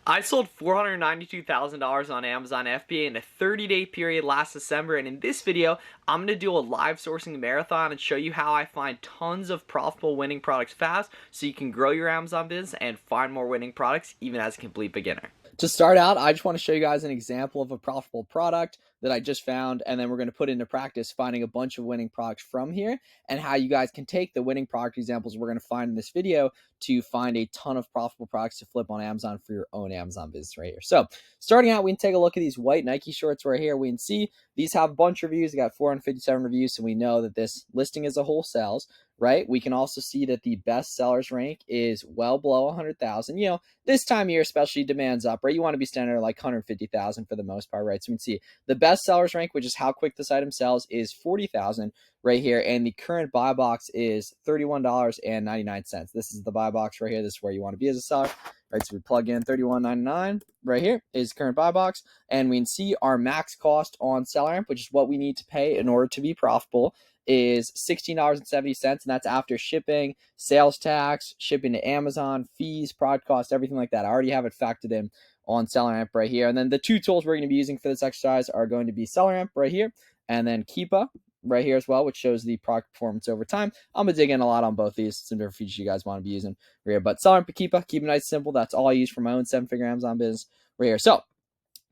I sold $492,000 on Amazon FBA in a 30-day period last December, and in this video, I'm going to do a live sourcing marathon and show you how I find tons of profitable winning products fast so you can grow your Amazon business and find more winning products even as a complete beginner. To start out, I just want to show you guys an example of a profitable product that I just found, and then we're going to put into practice finding a bunch of winning products from here and how you guys can take the winning product examples we're going to find in this video to find a ton of profitable products to flip on Amazon for your own Amazon business right here. So starting out, we can take a look at these white Nike shorts right here. We can see these have a bunch of reviews. They got 457 reviews, so we know that this listing as a whole sells, right? We can also see that the best sellers rank is well below 100,000. You know, this time of year, especially, demand's up, right? You want to be standing at like 150,000 for the most part, right? So we can see the best sellers rank, which is how quick this item sells, is 40,000 right here. And the current buy box is $31.99. This is the buy box right here. This is where you want to be as a seller, right? So we plug in $31.99 right here is current buy box. And we can see our max cost on SellerAmp, which is what we need to pay in order to be profitable, is $16.70, and that's after shipping, sales tax, shipping to Amazon, fees, product cost, everything like that. I already have it factored in on SellerAmp right here. And then the two tools we're going to be using for this exercise are going to be SellerAmp right here and then Keepa right here as well, which shows the product performance over time. I'm going to dig in a lot on both these, some different features you guys want to be using right here. But SellerAmp and Keepa, keep it nice and simple. That's all I use for my own 7-figure Amazon business right here. So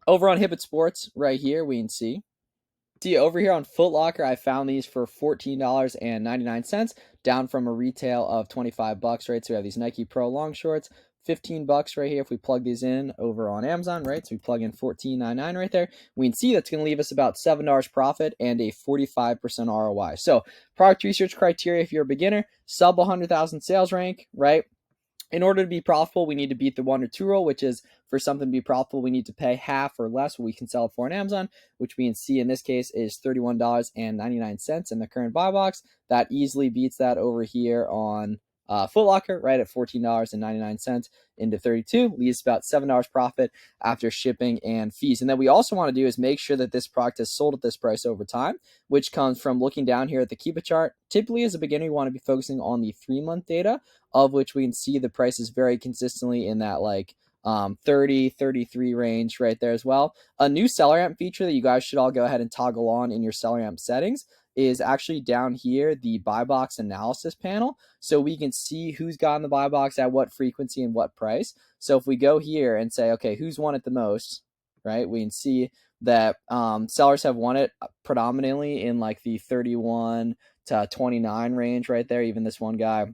over on Hibbett Sports right here, we can see over here on Foot Locker, I found these for $14.99, down from a retail of $25, right? So we have these Nike Pro long shorts, $15 right here if we plug these in over on Amazon, right? So we plug in $14.99 right there. We can see that's going to leave us about $7 profit and a 45% ROI. So product research criteria, if you're a beginner, sub 100,000 sales rank, right? In order to be profitable, we need to beat the 1 or 2 rule, which is for something to be profitable, we need to pay half or less what we can sell it for on Amazon, which we can see in this case is $31.99 in the current buy box. That easily beats that over here on Foot Locker, right at $14.99 into 32, leaves about $7 profit after shipping and fees. And then we also want to do is make sure that this product is sold at this price over time, which comes from looking down here at the Keepa chart. Typically, as a beginner, you want to be focusing on the 3-month data, of which we can see the prices very consistently in that like 30, 33 range right there as well. A new SellerAmp feature that you guys should all go ahead and toggle on in your SellerAmp settings is actually down here, the buy box analysis panel. So we can see who's gotten the buy box at what frequency and what price. So if we go here and say, okay, who's won it the most, right? We can see that sellers have won it predominantly in like the 31 to 29 range right there. Even this one guy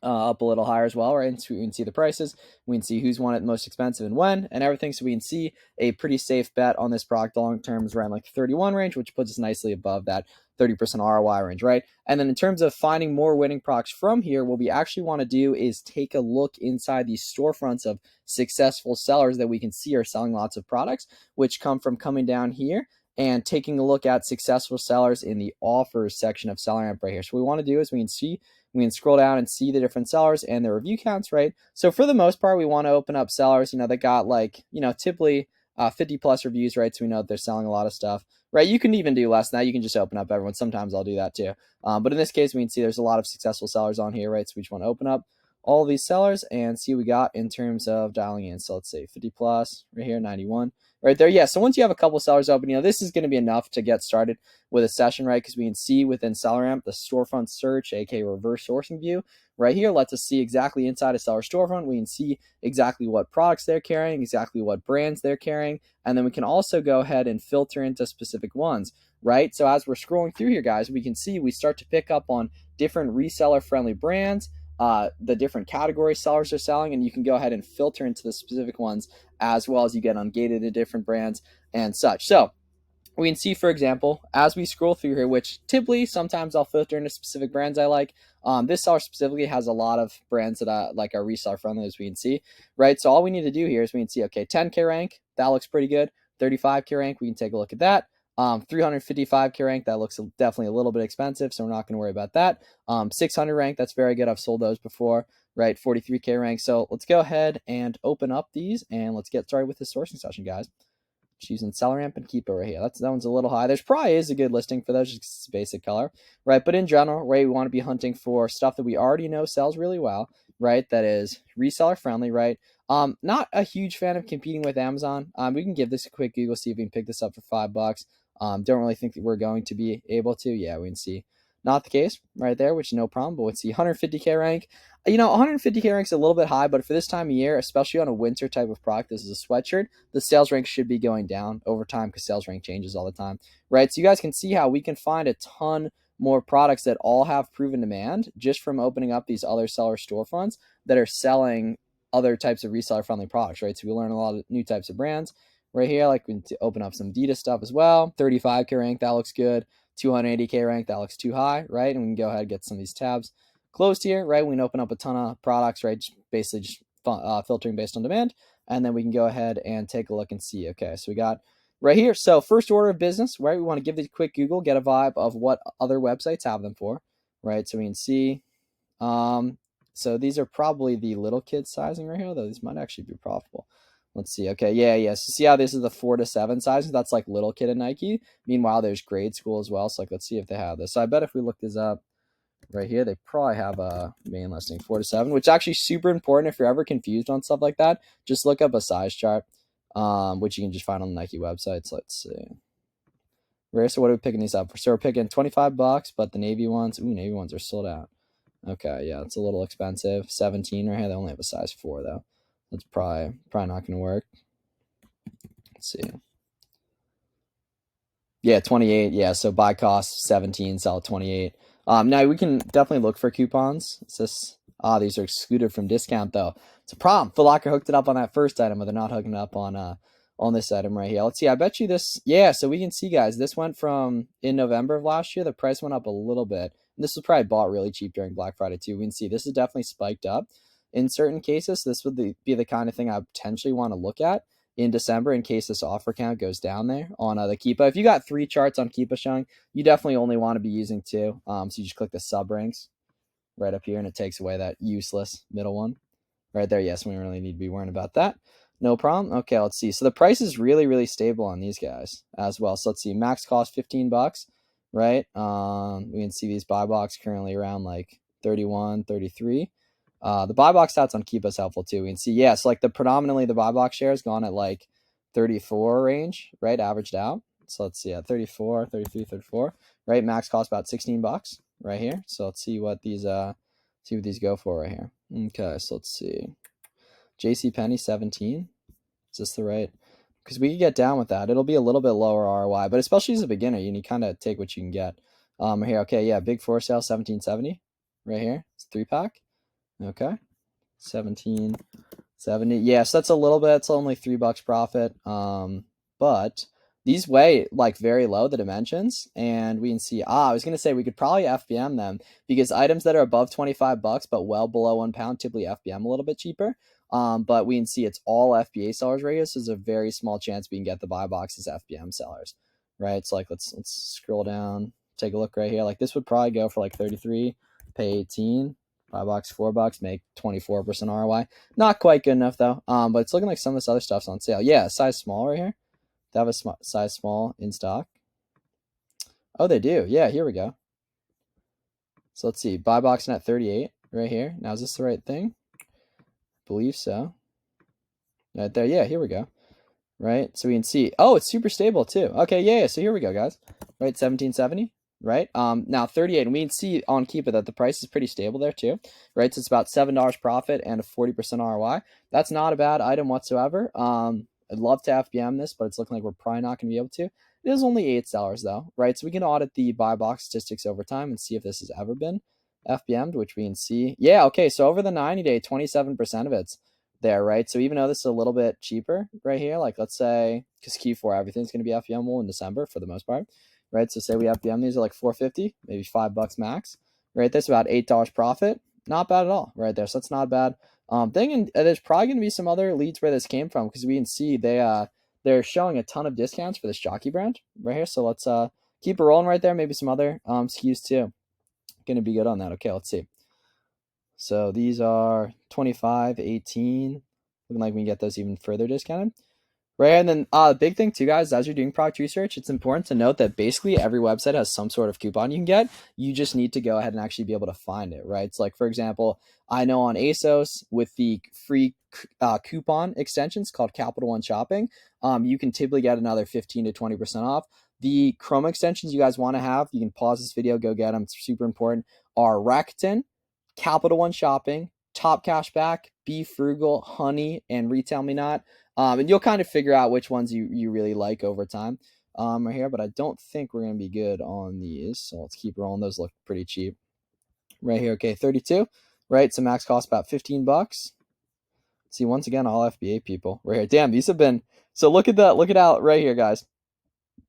up a little higher as well, right? And so we can see the prices, we can see who's won it most expensive and when and everything. So we can see a pretty safe bet on this product long term is around like 31 range, which puts us nicely above that 30% ROI range, right? And then in terms of finding more winning products from here, what we actually want to do is take a look inside these storefronts of successful sellers that we can see are selling lots of products, which come from coming down here and taking a look at successful sellers in the offers section of SellerAmp right here. So what we want to do is we can scroll down and see the different sellers and their review counts, right? So for the most part, we want to open up sellers, that got like, typically 50 plus reviews, right? So we know that they're selling a lot of stuff, right? You can even do less than that. You can just open up everyone. Sometimes I'll do that too. But in this case, we can see there's a lot of successful sellers on here, right? So we just want to open up all these sellers and see what we got in terms of dialing in. So let's say 50 plus right here, 91 right there. Yeah. So once you have a couple sellers open, this is going to be enough to get started with a session, right? Because we can see within SellerAmp, the storefront search, aka reverse sourcing view right here lets us see exactly inside a seller storefront. We can see exactly what products they're carrying, exactly what brands they're carrying. And then we can also go ahead and filter into specific ones, right? So as we're scrolling through here, guys, we can see we start to pick up on different reseller friendly brands, the different category sellers are selling, and you can go ahead and filter into the specific ones as well as you get ungated to different brands and such. So we can see, for example, as we scroll through here, which typically sometimes I'll filter into specific brands I like. This seller specifically has a lot of brands that I like are reseller friendly, as we can see, right? So all we need to do here is we can see, okay, 10K rank, that looks pretty good. 35K rank, we can take a look at that. 355K rank, that looks definitely a little bit expensive, so we're not going to worry about that. 600 rank, that's very good. I've sold those before, right? 43K rank. So let's go ahead and open up these and let's get started with the sourcing session, guys. Just using SellerAmp and Keepa right here. That one's a little high. There's probably is a good listing for those, just basic color, right? But in general, right, we want to be hunting for stuff that we already know sells really well, right? That is reseller friendly, right? Not a huge fan of competing with Amazon. We can give this a quick Google, see if we can pick this up for $5. Don't really think that we're going to be able to. Yeah, we can see not the case right there, which is no problem. But let's see, 150K rank. 150K rank is a little bit high, but for this time of year, especially on a winter type of product, this is a sweatshirt, the sales rank should be going down over time because sales rank changes all the time, right? So you guys can see how we can find a ton more products that all have proven demand just from opening up these other seller storefronts that are selling other types of reseller friendly products, right? So we learn a lot of new types of brands right here. Like we can open up some Adidas stuff as well. 35K rank, that looks good. 280K rank, that looks too high, right? And we can go ahead and get some of these tabs closed here, right? We can open up a ton of products, right? Basically just filtering based on demand. And then we can go ahead and take a look and see. Okay, so we got right here. So first order of business, right? We want to give these a quick Google, get a vibe of what other websites have them for, right? So we can see, so these are probably the little kid sizing right here, though these might actually be profitable. Let's see. Okay, yeah. So see how this is the 4 to 7 sizes? That's like little kid and Nike. Meanwhile, there's grade school as well. So like, let's see if they have this. So I bet if we look this up right here, they probably have a main listing 4 to 7, which is actually super important. If you're ever confused on stuff like that, just look up a size chart, which you can just find on the Nike websites. Let's see. Right, so what are we picking these up for? So we're picking $25, but the navy ones are sold out. Okay, yeah, it's a little expensive. 17 right here. They only have a size 4 though. That's probably not going to work. Let's see. Yeah, 28. Yeah, so buy cost 17, sell at 28. Now we can definitely look for coupons. It's this. These are excluded from discount though. It's a problem. Foot Locker hooked it up on that first item, but they're not hooking it up on this item right here. Let's see. I bet you this. Yeah, so we can see, guys. This went from in November of last year. The price went up a little bit. This was probably bought really cheap during Black Friday too. We can see this is definitely spiked up in certain cases. This would be the kind of thing I potentially want to look at in December in case this offer count goes down there on the Keepa. If you got 3 charts on Keepa showing, you definitely only want to be using 2. So you just click the sub ranks right up here and it takes away that useless middle one right there. Yes, we don't really need to be worrying about that. No problem. Okay, let's see. So the price is really, really stable on these guys as well. So let's see. Max cost $15, right? We can see these buy box currently around like 31, 33. The buy box stats on Keepa is helpful too. We can see, yes, like predominantly the buy box share has gone at like 34 range, right? Averaged out. So let's see, 34, 33, 34, right? Max cost about $16 right here. So let's see what these go for right here. Okay, so let's see. JCPenney 17. Is this the right? Because we can get down with that. It'll be a little bit lower ROI, but especially as a beginner, you need kind of take what you can get. Here, okay, yeah, big 4 sale 1770 right here. It's a 3-pack. Okay, 1770. Yeah, so that's a little bit. It's only $3 profit. But these weigh like very low, the dimensions, and we can see. I was gonna say we could probably FBM them because items that are above $25 but well below 1 pound typically FBM a little bit cheaper. But we can see it's all FBA sellers right here, so there's a very small chance we can get the buy boxes FBM sellers, right? So like let's scroll down, take a look right here. Like this would probably go for like 33, pay 18. $5, $4, make 24% ROI. Not quite good enough though. But it's looking like some of this other stuff's on sale. Yeah, size small right here. They have a size small in stock. Oh, they do. Yeah, here we go. So let's see. Buy box net 38 right here. Now, is this the right thing? Believe so. Right there. Yeah, here we go. Right. So we can see. Oh, it's super stable too. Okay. Yeah. So here we go, guys. Right. 1770. Right. Now 38, and we can see on Keepa that the price is pretty stable there too. Right. So it's about $7 profit and a 40% ROI. That's not a bad item whatsoever. I'd love to FBM this, but it's looking like we're probably not going to be able to. It is only $8 though, right? So we can audit the buy box statistics over time and see if this has ever been FBM'd, which we can see. Yeah, okay, so over the 90-day, 27% of it's there, right? So even though this is a little bit cheaper right here, like let's say, because Q4, everything's going to be FBMable in December for the most part, right? So say we FBM these are like $4.50, maybe $5 max, right? That's about $8 profit. Not bad at all right there. So that's not bad. And there's probably going to be some other leads where this came from because we can see they're showing a ton of discounts for this jockey brand right here. So let's keep it rolling right there. Maybe some other SKUs too. Going to be good on that. Okay, let's see. So these are 25, 18. Looking like we can get those even further discounted. Right, and then big thing too, guys, as you're doing product research, it's important to note that basically every website has some sort of coupon you can get. You just need to go ahead and actually be able to find it, right? It's like, for example, I know on ASOS with the free coupon extensions called Capital One Shopping, you can typically get another 15 to 20% off. The Chrome extensions you guys want to have, you can pause this video, go get them. It's super important. Are Rakuten, Capital One Shopping, Top Cashback, Be Frugal, Honey, and Retail Me Not. And you'll kind of figure out which ones you really like over time right here. But I don't think we're going to be good on these. So let's keep rolling. Those look pretty cheap. Right here, okay, 32, right? So max cost about 15 bucks. See, once again, all FBA people right here. Damn, these have been, so look at that, look at out right here, guys.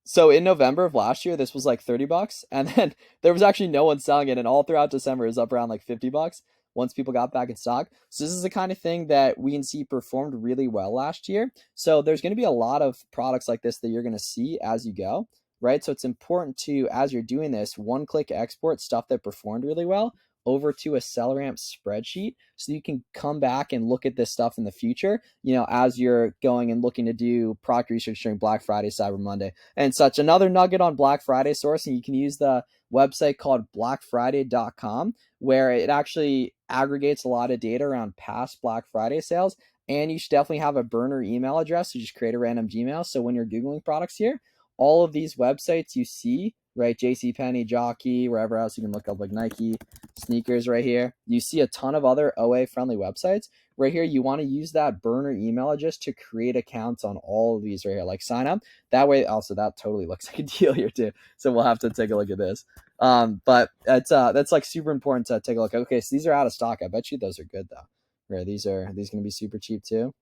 So in November of last year, this was like 30 bucks. And then there was actually no one selling it. And all throughout December, it was up around like 50 bucks once people got back in stock. So this is the kind of thing that we can see performed really well last year. So there's going to be a lot of products like this that you're going to see as you go, right? So it's important to, as you're doing this, one-click export stuff that performed really well over to a SellerAmp spreadsheet so you can come back and look at this stuff in the future, as you're going and looking to do product research during Black Friday, Cyber Monday, and such. Another nugget on Black Friday sourcing, you can use the website called blackfriday.com, where it actually aggregates a lot of data around past Black Friday sales. And you should definitely have a burner email address. So just create a random Gmail. So when you're Googling products here, all of these websites you see, right? JCPenney, Jockey, wherever else you can look up, like Nike, sneakers right here. You see a ton of other OA friendly websites. Right here, you want to use that burner email address to create accounts on all of these right here. Like sign up. That way, also, that totally looks like a deal here too. So we'll have to take a look at this. But that's like super important to take a look. Okay, so these are out of stock. I bet you those are good though. Right, these going to be super cheap too.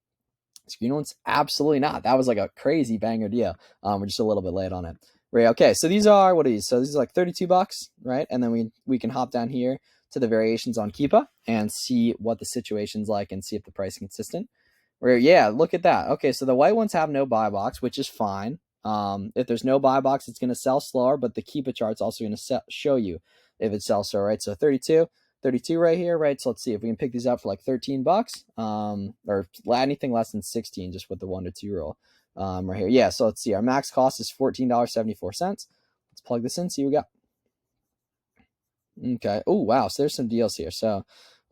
Screen ones, absolutely not. That was like a crazy banger deal. We're just a little bit late on it. Right. Okay. So these are, what are these? So these are like 32 bucks, right? And then we can hop down here to the variations on Keepa and see what the situation's like and see if the price is consistent. Where, yeah, look at that. Okay. So the white ones have no buy box, which is fine. If there's no buy box, it's going to sell slower, but the Keepa chart's also going to show you if it sells slower, right? So 32 right here, right? So let's see if we can pick these up for like 13 bucks, or anything less than 16, just with the 1 to 2 rule, right here. Yeah, so let's see. Our max cost is $14.74. Let's plug this in, see what we got. Okay. Oh, wow. So there's some deals here. So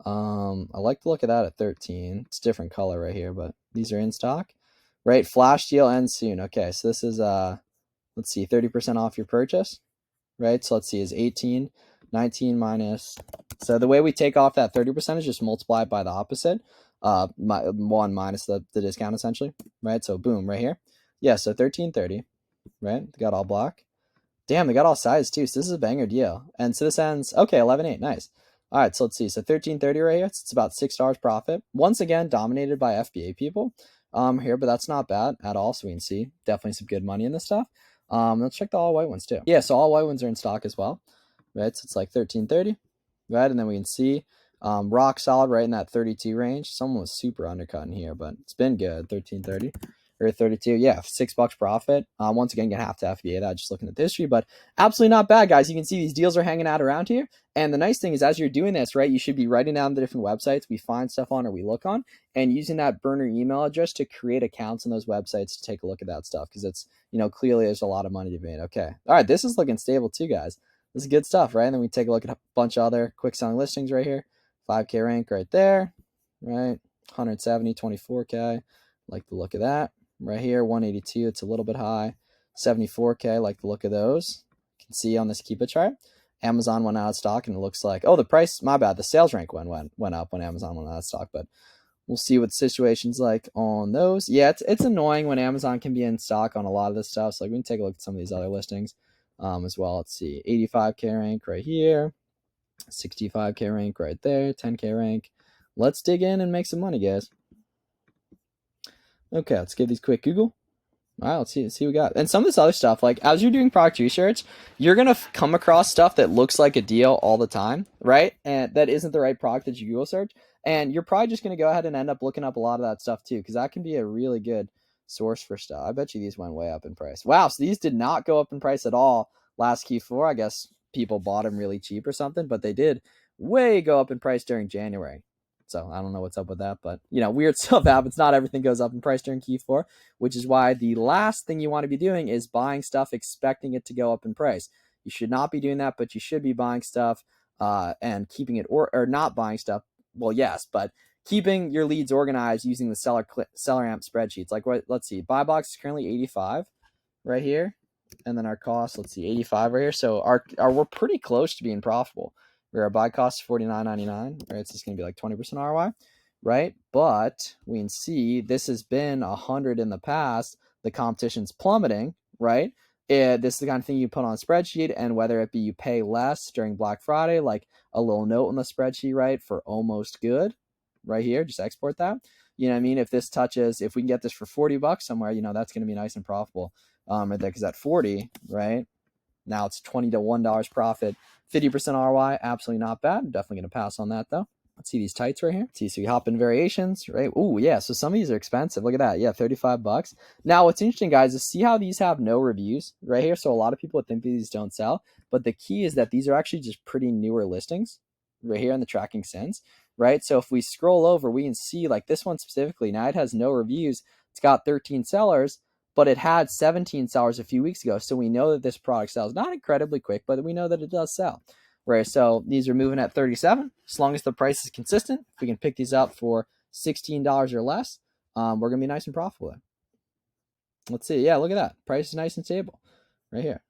I like the look of that at 13. It's different color right here, but these are in stock, right? Flash deal ends soon. Okay. So this is, let's see, 30% off your purchase, right? So let's see, is 18, 19 minus. So the way we take off that 30% is just multiply it by the opposite, 1 minus the discount essentially, right? So boom, right here. Yeah, so 13.30, right? They got all black. Damn, they got all size too. So this is a banger deal. And so this ends, okay, 11.8, nice. All right, so let's see. So 13.30 right here. It's about $6 profit. Once again, dominated by FBA people here, but that's not bad at all. So we can see definitely some good money in this stuff. Let's check the all white ones too. Yeah, so all white ones are in stock as well, right? So it's like 13.30, right? And then we can see rock solid right in that 32 range. Someone was super undercutting here, but it's been good. 13.30 or 32. Yeah, $6 profit. Once again, gonna have to FBA that just looking at the history, but absolutely not bad, guys. You can see these deals are hanging out around here. And the nice thing is, as you're doing this, right, you should be writing down the different websites we find stuff on or we look on, and using that burner email address to create accounts on those websites to take a look at that stuff, because it's, clearly there's a lot of money to be made. Okay. All right, this is looking stable too, guys. This is good stuff, right? And then we take a look at a bunch of other quick selling listings right here. 5K rank right there, right? 170, 24K. Like the look of that. Right here, 182, it's a little bit high. 74K, like the look of those. You can see on this Keepa chart, Amazon went out of stock, and it looks like, oh, the price, my bad, the sales rank went up when Amazon went out of stock, but we'll see what the situation's like on those. Yeah, it's annoying when Amazon can be in stock on a lot of this stuff. So like, we can take a look at some of these other listings as well. Let's see, 85K rank right here, 65K rank right there, 10K rank. Let's dig in and make some money, guys. Okay, let's give these quick Google. All right, let's see what we got. And some of this other stuff, like as you're doing product research, you're going to come across stuff that looks like a deal all the time, right? And that isn't the right product that you Google search. And you're probably just going to go ahead and end up looking up a lot of that stuff too, because that can be a really good source for stuff. I bet you these went way up in price. Wow, so these did not go up in price at all last Q4. I guess people bought them really cheap or something, but they did way go up in price during January. So I don't know what's up with that, but weird stuff happens. Not everything goes up in price during Q4, which is why the last thing you want to be doing is buying stuff expecting it to go up in price. You should not be doing that, but you should be buying stuff and keeping it or not buying stuff. Well, yes, but keeping your leads organized using the seller amp spreadsheets. Like let's see, buy box is currently 85 right here, and then our cost, let's see, 85 right here. So our we're pretty close to being profitable. Where our buy cost is $49.99, right? It's just gonna be like 20% ROI, right? But we can see this has been 100 in the past. The competition's plummeting, right? This is the kind of thing you put on a spreadsheet, and whether it be you pay less during Black Friday, like a little note on the spreadsheet, right, for almost good, right here, just export that. You know what I mean? If we can get this for $40 somewhere, that's going to be nice and profitable right there, because at 40, right, now it's $20 to $1 profit, 50% ROI, absolutely not bad. I'm definitely going to pass on that though. Let's see these tights right here. Let's see, so we hop in variations, right? Oh yeah, so some of these are expensive. Look at that. Yeah, $35. Now what's interesting, guys, is see how these have no reviews right here. So a lot of people would think these don't sell, but the key is that these are actually just pretty newer listings right here in the tracking sense, right? So if we scroll over, we can see like this one specifically, now it has no reviews. It's got 13 sellers, but it had 17 sellers a few weeks ago. So we know that this product sells not incredibly quick, but we know that it does sell. Right, so these are moving at 37. As long as the price is consistent, if we can pick these up for $16 or less, we're gonna be nice and profitable there. Let's see. Yeah, look at that. Price is nice and stable right here.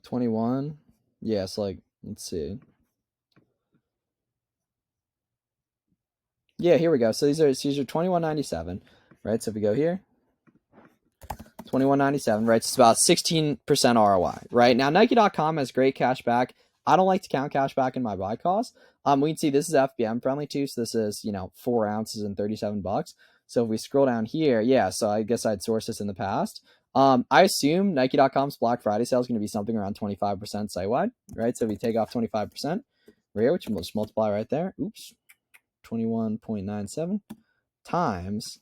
21. Yeah, it's like, let's see. Yeah, here we go. So these are $21.97, right? So if we go here, $21.97, right? It's about 16% ROI, right? Now, Nike.com has great cash back. I don't like to count cash back in my buy cost. We can see this is FBM friendly too. So this is, 4 ounces and $37. So if we scroll down here, yeah, so I guess I'd sourced this in the past. I assume Nike.com's Black Friday sale is going to be something around 25% site-wide, right? So if we take off 25% right here, which we'll just multiply right there. Oops, 21.97 times,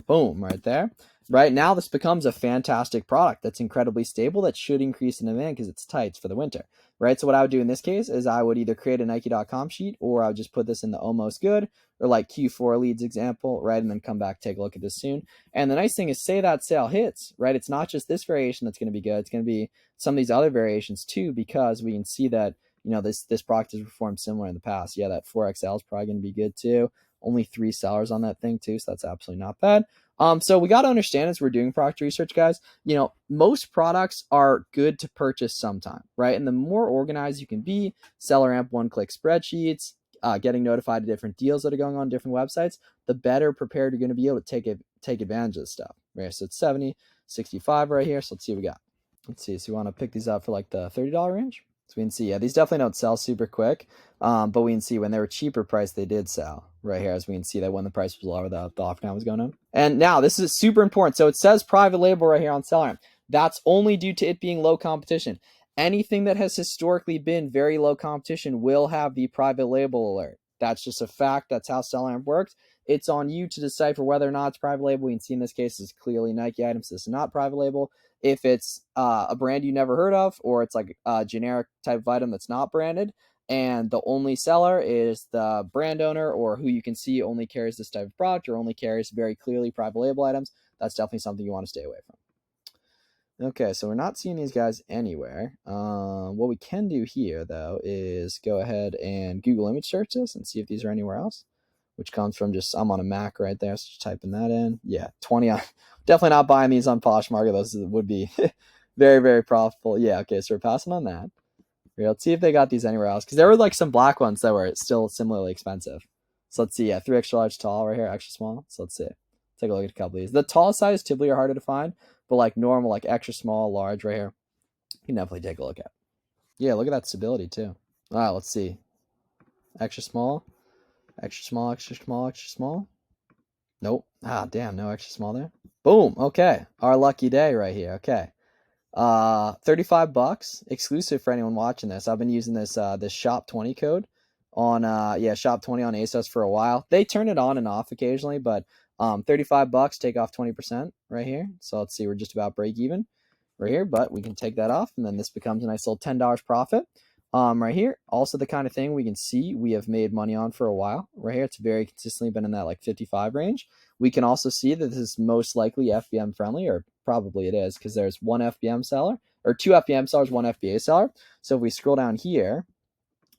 boom, right there. Right now, this becomes a fantastic product that's incredibly stable, that should increase in demand because it's tights for the winter, right? So what I would do in this case is I would either create a Nike.com sheet, or I would just put this in the almost good, or like Q4 leads example, right? And then come back, take a look at this soon. And the nice thing is, say that sale hits, right? It's not just this variation that's going to be good. It's going to be some of these other variations too, because we can see that, this product has performed similar in the past. Yeah, that 4XL is probably going to be good too. Only 3 sellers on that thing too, so that's absolutely not bad. So we got to understand, as we're doing product research, guys, most products are good to purchase sometime, right? And the more organized you can be, seller amp one-click spreadsheets, getting notified of different deals that are going on different websites, the better prepared you're going to be able to take advantage of this stuff, right? So it's 70, 65 right here. So let's see what we got. Let's see. So we want to pick these up for like the $30 range. So we can see, yeah, these definitely don't sell super quick, but we can see when they were cheaper priced, they did sell right here, as we can see that when the price was lower, the offer count was going on. And now this is super important. So it says private label right here on SellerAmp. That's only due to it being low competition. Anything that has historically been very low competition will have the private label alert. That's just a fact. That's how SellerAmp works. It's on you to decipher whether or not it's private label. We can see in this case is clearly Nike items. This is not private label. If it's a brand you never heard of, or it's like a generic type of item that's not branded, and the only seller is the brand owner, or who you can see only carries this type of product, or only carries very clearly private label items, that's definitely something you want to stay away from. Okay, so we're not seeing these guys anywhere. What we can do here, though, is go ahead and Google image search this and see if these are anywhere else, which comes from I'm on a Mac right there, so just typing that in. Yeah, 20 on. Definitely not buying these on Poshmark. Those would be very, very profitable. Yeah, okay, so we're passing on that. Let's see if they got these anywhere else, because there were like some black ones that were still similarly expensive. So let's see. Yeah, 3 extra large tall right here, extra small. So let's see. Take a look at a couple of these. The tall size typically are harder to find, but like normal, like extra small, large right here, you can definitely take a look at. Yeah, look at that stability too. All right, let's see. Extra small, extra small, extra small, extra small. Nope. Ah, damn, no extra small there. Boom. Okay, our lucky day right here. Okay. $35 exclusive for anyone watching this. I've been using this this shop 20 code on shop 20 on ASOS for a while. They turn it on and off occasionally, but $35, take off 20% right here. So let's see, we're just about break even right here, but we can take that off, and then this becomes a nice little $10 profit. Right here, also the kind of thing we can see we have made money on for a while. Right here, it's very consistently been in that like 55 range. We can also see that this is most likely FBM friendly, or probably it is, because there's one FBM seller, or two FBM sellers, one FBA seller. So if we scroll down here,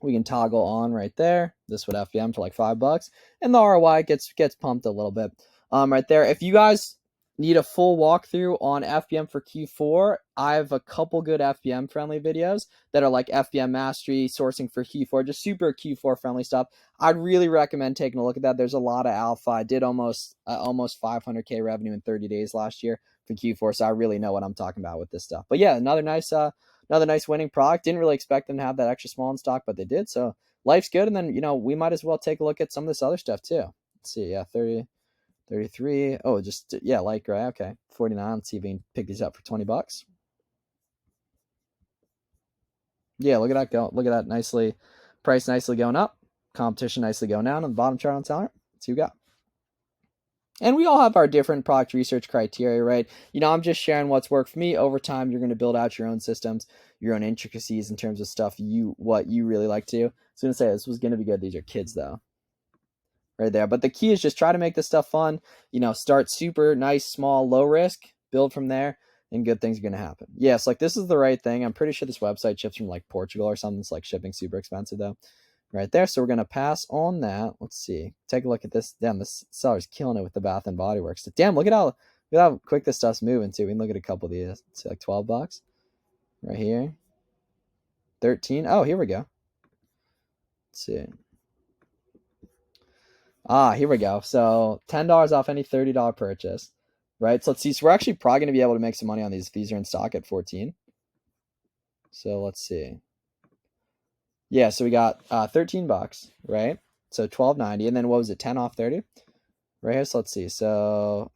we can toggle on right there. This would FBM for like $5, and the ROI gets pumped a little bit. Right there. If you guys need a full walkthrough on FBM for Q4, I have a couple good FBM friendly videos that are like FBM mastery, sourcing for Q4, just super Q4 friendly stuff. I'd really recommend taking a look at that. There's a lot of alpha. I did almost 500K revenue in 30 days last year for Q4, so I really know what I'm talking about with this stuff. But yeah, another nice winning product. Didn't really expect them to have that extra small in stock, but they did. So life's good. And then, we might as well take a look at some of this other stuff too. Let's see. Yeah, 30, 33. Oh, just, yeah, like, right. Okay. 49. Let's see if we can pick these up for $20. Yeah, look at that go. Look at that price nicely going up. Competition nicely going down on the bottom chart on Seller. Let's see what we got. And we all have our different product research criteria, right? I'm just sharing what's worked for me. Over time, you're going to build out your own systems, your own intricacies in terms of stuff what you really like to do. I was going to say this was going to be good. These are kids though, right there. But the key is just try to make this stuff fun. Start super nice, small, low risk, build from there, and good things are going to happen. Yes, like this is the right thing. I'm pretty sure this website ships from like Portugal or something. It's like shipping super expensive though. Right there. So we're going to pass on that. Let's see. Take a look at this. Damn, this seller's killing it with the Bath and Body Works. Damn, look at how quick this stuff's moving too. We can look at a couple of these. It's like $12 right here. 13. Oh, here we go. Let's see. Here we go. So $10 off any $30 purchase. Right. So let's see. So we're actually probably going to be able to make some money on these if these are in stock at 14. So let's see. Yeah, so we got $13, right? So $12.90, and then what was it? 10 off 30, right here. So let's see. So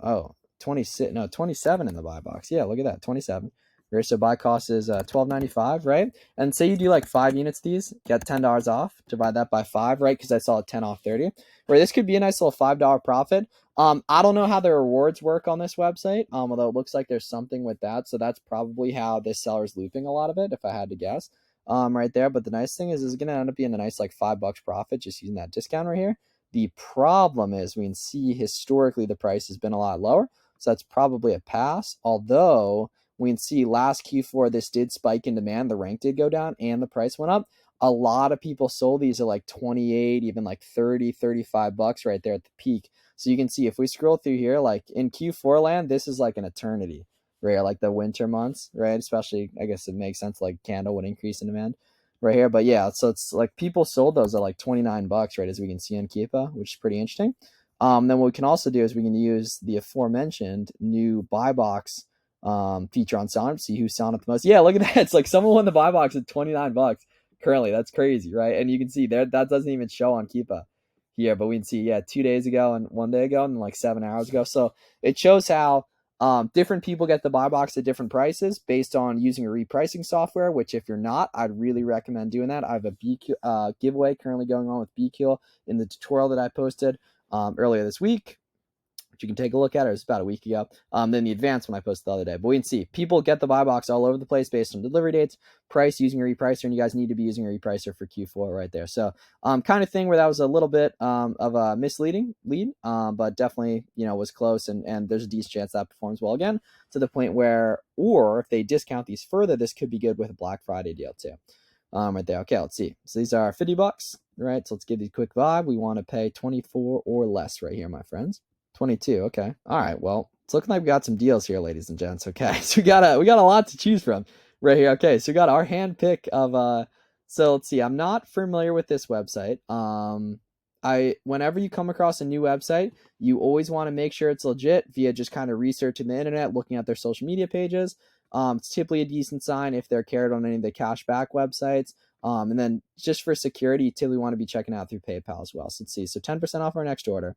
27 in the buy box. Yeah, look at that, 27. Right, so buy cost is $12.95, right? And say you do like 5 units of these, get $10 off. Divide that by 5, right? Because I saw 10 off 30. Right, this could be a nice little $5 profit. I don't know how the rewards work on this website, although it looks like there's something with that. So that's probably how this seller's looping a lot of it, if I had to guess. Right there. But the nice thing is going to end up being a nice like $5 profit just using that discount right here. The problem is we can see historically the price has been a lot lower. So that's probably a pass. Although we can see last Q4, this did spike in demand. The rank did go down and the price went up. A lot of people sold these at like 28, even like 30, $35 right there at the peak. So you can see if we scroll through here, like in Q4 land, this is like an eternity. Right, like the winter months, right? Especially, I guess it makes sense, like candle would increase in demand right here. But yeah, so it's like people sold those at like $29, right, as we can see on Keepa, which is pretty interesting. Then what we can also do is we can use the aforementioned new buy box feature on Sound to see who's selling it the most. Yeah, look at that. It's like someone won the buy box at $29 currently. That's crazy, right? And you can see there that doesn't even show on Keepa here, but we can see, yeah, 2 days ago and 1 day ago and like 7 hours ago. So it shows how different people get the buy box at different prices based on using a repricing software, which if you're not, I'd really recommend doing that. I have a BQ giveaway currently going on with BQ in the tutorial that I posted earlier this week, which you can take a look at. It was about a week ago. Then the advanced one I posted the other day. But we can see people get the buy box all over the place based on delivery dates, price using a repricer, and you guys need to be using a repricer for Q4 right there. So kind of thing where that was a little bit of a misleading lead, but definitely, was close, and there's a decent chance that performs well again to the point where, or if they discount these further, this could be good with a Black Friday deal too. Right there. Okay, let's see. So these are $50, right? So let's give these a quick vibe. We want to pay 24 or less right here, my friends. 22. Okay. All right. Well, it's looking like we got some deals here, ladies and gents. Okay. So we got a lot to choose from right here. Okay. So we got our hand pick of so let's see. I'm not familiar with this website. Whenever you come across a new website, you always want to make sure it's legit via just kind of researching the internet, looking at their social media pages. It's typically a decent sign if they're carried on any of the cashback websites. And then just for security, you typically want to be checking out through PayPal as well. So let's see. So 10% off our next order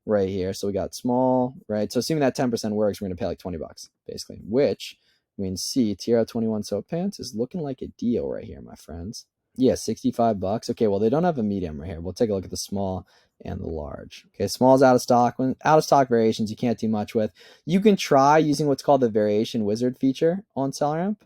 right here. So we got small, right? So assuming that 10% works, we're going to pay like $20 basically, which we can see Tierra 21 soap pants is looking like a deal right here, my friends. Yeah, 65 bucks. Okay, well, they don't have a medium right here. We'll take a look at the small and the large. Okay, small is out of stock. When out of stock variations, you can't do much with. You can try using what's called the variation wizard feature on SellerAmp,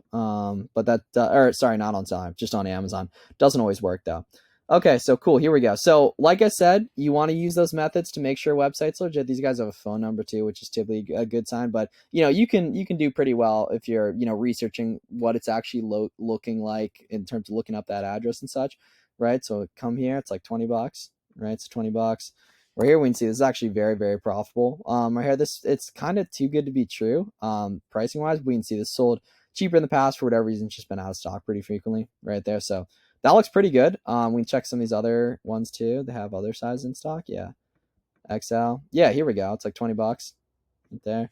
but that, or sorry, not on SellerAmp, just on Amazon. Doesn't always work though. Okay, so cool. Here we go. So, like I said, you want to use those methods to make sure websites legit. These guys have a phone number too, which is typically a good sign. But you can do pretty well if you're researching what it's actually looking like in terms of looking up that address and such, right? So come here, it's like $20, right? It's $20. Right here we can see this is actually very, very profitable. Right here, it's kind of too good to be true. Pricing wise, we can see this sold cheaper in the past for whatever reason. It's just been out of stock pretty frequently, right there. So that looks pretty good. We can check some of these other ones too. They have other sizes in stock. Yeah. XL. Yeah, here we go. It's like $20 right there.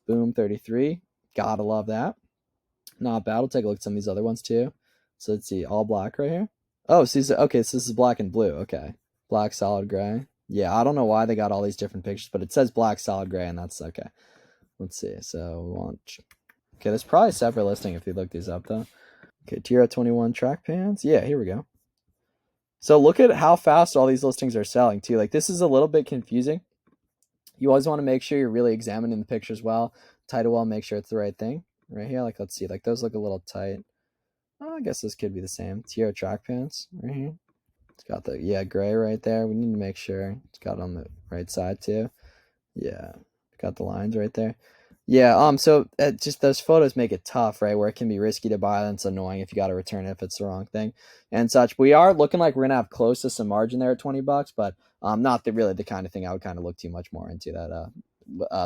Boom, 33. Gotta love that. Not bad. We'll take a look at some of these other ones too. So let's see. All black right here. Oh, so okay. So this is black and blue. Okay. Black, solid gray. Yeah, I don't know why they got all these different pictures, but it says black, solid gray, and that's okay. Let's see. So we want. Okay, there's probably a separate listing if you look these up though. Okay, Tira 21 track pans. Yeah, here we go. So look at how fast all these listings are selling too. Like this is a little bit confusing. You always want to make sure you're really examining the pictures well, title well, make sure it's the right thing. Right here, like let's see, like those look a little tight. Oh, I guess this could be the same. Tira track pants right here. It's got the gray right there. We need to make sure it's got it on the right side too. Yeah, got the lines right there. Yeah, so just those photos make it tough, right? Where it can be risky to buy, and it's annoying if you got to return it if it's the wrong thing and such. We are looking like we're gonna have close to some margin there at $20, but not really the kind of thing I would kind of look too much more into. That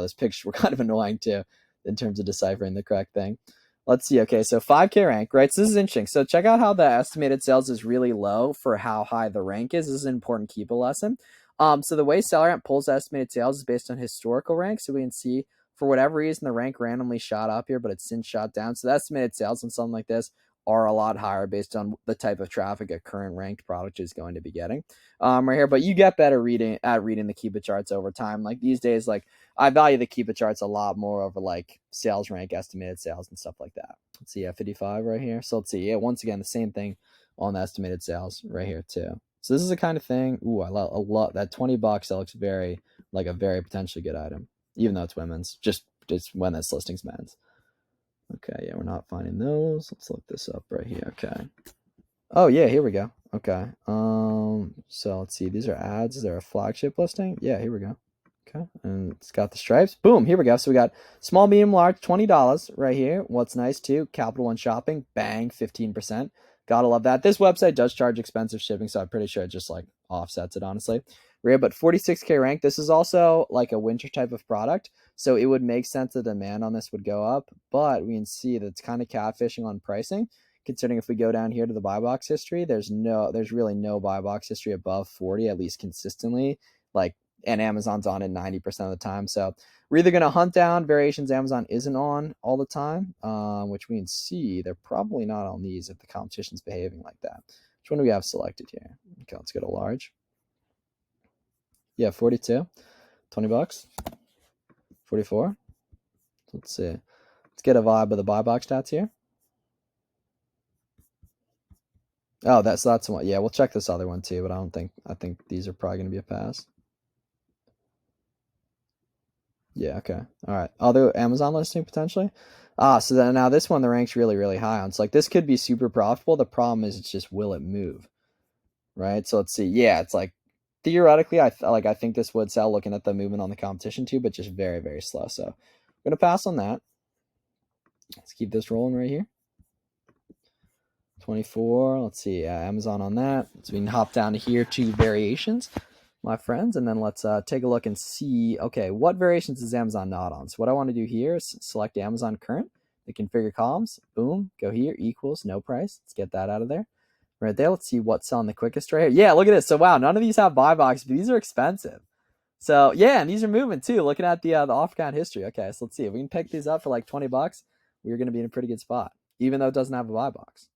this picture were kind of annoying too in terms of deciphering the correct thing. Let's see. Okay, so 5K rank, right? So this is interesting. So check out how the estimated sales is really low for how high the rank is. This is an important keep lesson. So the way SellerAmp pulls estimated sales is based on historical rank. So we can see for whatever reason the rank randomly shot up here, but it's since shot down. So the estimated sales on something like this are a lot higher based on the type of traffic a current ranked product is going to be getting right here. But you get better at reading the Keepa charts over time. Like these days, like I value the Keepa charts a lot more over like sales rank, estimated sales, and stuff like that. Let's see, 55 right here. So let's see. Yeah, once again, the same thing on the estimated sales right here too. So this is the kind of thing. Ooh, I love that $20. That looks very like a very potentially good item, even though it's women's. Just when this listing's men's. Okay, yeah, we're not finding those. Let's look this up right here. Okay. Oh yeah, here we go. Okay. So let's see. These are ads. Is there a flagship listing? Yeah, here we go. Okay, and it's got the stripes. Boom, here we go. So we got small, medium, large, $20 right here. What's nice too, Capital One Shopping, bang, 15%. Gotta love that. This website does charge expensive shipping, so I'm pretty sure it just like offsets it, honestly. Rare, but 46K rank. This is also like a winter type of product, so it would make sense the demand on this would go up, but we can see that it's kind of catfishing on pricing, considering if we go down here to the buy box history, there's really no buy box history above 40, at least consistently, like, and Amazon's on it 90% of the time. So we're either going to hunt down variations Amazon isn't on all the time, which we can see they're probably not on these if the competition's behaving like that. Which one do we have selected here? Okay, let's go to large. Yeah, 42, $20, 44. Let's see. Let's get a vibe of the buy box stats here. Oh, that's one. Yeah, we'll check this other one too, but I think these are probably going to be a pass. Yeah, okay. All right. Other Amazon listing potentially. So then now this one the rank's really, really high on. So like this could be super profitable. The problem is it's just will it move? Right? So let's see. Yeah, it's like theoretically I think this would sell looking at the movement on the competition too, but just very, very slow. So I'm gonna pass on that. Let's keep this rolling right here. 24. Let's see. Amazon on that. So we can hop down to here to variations, my friends, and then let's take a look and see, okay, what variations is Amazon not on? So what I want to do here is select Amazon current, the configure columns, boom, go here, equals, no price. Let's get that out of there. Right there, let's see what's selling the quickest right here. Yeah, look at this. So wow, none of these have buy box, but these are expensive. So yeah, and these are moving too, looking at the off account history. Okay, so let's see, if we can pick these up for like $20, we're going to be in a pretty good spot, even though it doesn't have a buy box.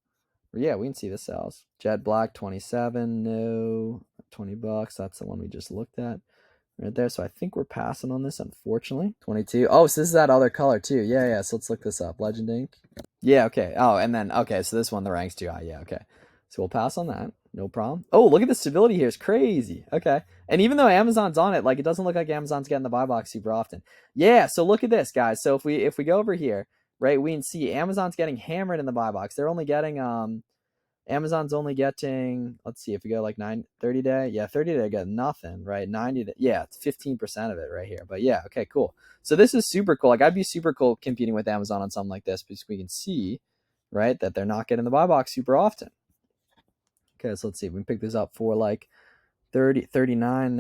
Yeah, we can see the sales. Jet Black 27, no, $20. That's the one we just looked at right there. So I think we're passing on this, unfortunately. 22. Oh, so this is that other color too. Yeah. So let's look this up. Legend Ink. Yeah, okay. Oh, and then okay, so this one the rank's too high. Yeah, okay. So we'll pass on that. No problem. Oh, look at the stability here. It's crazy. Okay. And even though Amazon's on it, like it doesn't look like Amazon's getting the buy box super often. Yeah. So look at this, guys. So if we go over here, right, we can see Amazon's getting hammered in the buy box. They're only getting Amazon's only getting, let's see, if we go like 30 day, yeah, 30 day got nothing, right? 90 day, yeah, it's 15% of it right here. But yeah, okay, cool. So this is super cool. Like I'd be super cool competing with Amazon on something like this because we can see, right, that they're not getting the buy box super often. Okay, so let's see if we can pick this up for like 30, 39,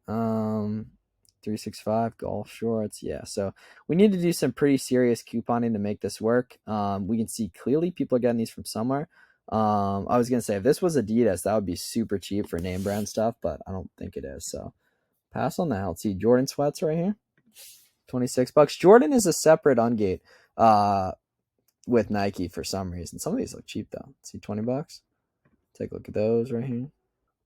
365 golf shorts. Yeah, so we need to do some pretty serious couponing to make this work. We can see clearly people are getting these from somewhere. I was gonna say if this was Adidas, that would be super cheap for name brand stuff, but I don't think it is. So pass on that. Let's see Jordan sweats right here, $26. Jordan is a separate ungate with Nike for some reason. Some of these look cheap though. Let's see $20. Take a look at those right here.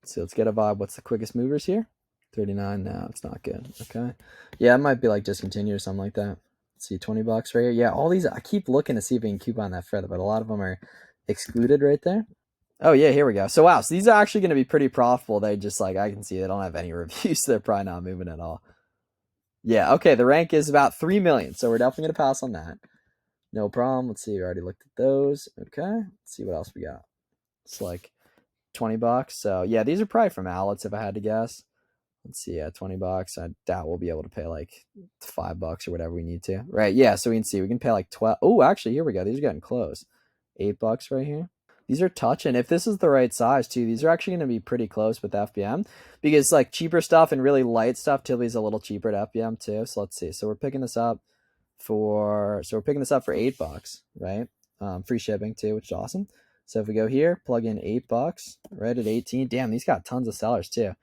So let's get a vibe. What's the quickest movers here? 39. No, it's not good. Okay. Yeah, it might be like discontinued or something like that. Let's see, $20 right here. Yeah, all these, I keep looking to see if we can coupon that further, but a lot of them are excluded right there. Oh, yeah, here we go. So, wow. So these are actually going to be pretty profitable. They just like, I can see they don't have any reviews. So they're probably not moving at all. Yeah, okay. The rank is about 3 million. So we're definitely going to pass on that. No problem. Let's see. We already looked at those. Okay. Let's see what else we got. It's like $20. So yeah, these are probably from outlets if I had to guess. Let's see, yeah, $20. I doubt we'll be able to pay like $5 or whatever we need to. Right, yeah, so we can see we can pay like 12. Oh, actually, here we go. These are getting close. $8 right here. These are touch, and if this is the right size too, these are actually going to be pretty close with FBM because like cheaper stuff and really light stuff typically is a little cheaper at FBM too. So let's see. So we're picking this up for $8, right? Free shipping too, which is awesome. So if we go here, plug in $8, right at 18. Damn, these got tons of sellers too.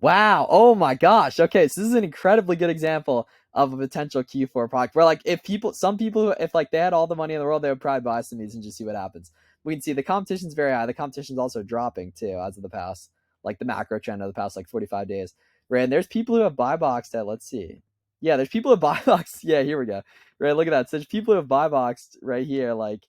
Wow. Oh my gosh. Okay, so this is an incredibly good example of a potential Q4 product where like some people, if like they had all the money in the world, they would probably buy some of these and just see what happens. We can see the competition's very high. The competition's also dropping too as of the past, like the macro trend of the past like 45 days. Right. And there's people who have buy boxed at, let's see. Yeah, there's people who have buy boxed. Yeah, here we go. Right. Look at that. So there's people who have buy boxed right here, like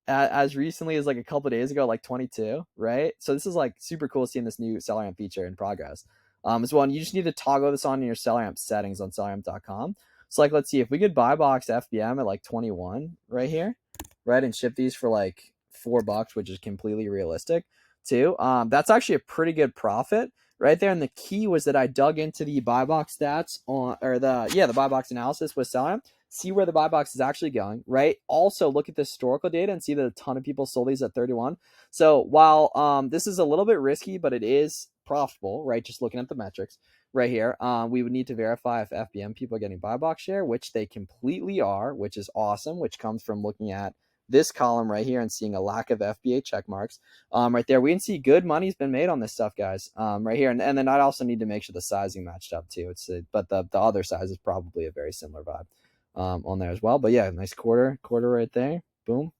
as recently as like a couple of days ago, like 22, right? So this is like super cool seeing this new SellerAmp feature in progress. As well, and you just need to toggle this on in your SellerAmp settings on selleramp.com. So like, let's see if we could buy box FBM at like 21 right here, right, and ship these for like $4, which is completely realistic too. That's actually a pretty good profit right there. And the key was that I dug into the buy box stats on, or the buy box analysis with SellerAmp, see where the buy box is actually going, right? Also look at the historical data and see that a ton of people sold these at 31. So while this is a little bit risky, but it is profitable, right? Just looking at the metrics right here, we would need to verify if FBM people are getting buy box share, which they completely are, which is awesome, which comes from looking at this column right here and seeing a lack of FBA check marks right there. We can see good money's been made on this stuff, guys, right here. And then I also need to make sure the sizing matched up too. But the other size is probably a very similar vibe on there as well. But yeah, nice quarter right there. Boom.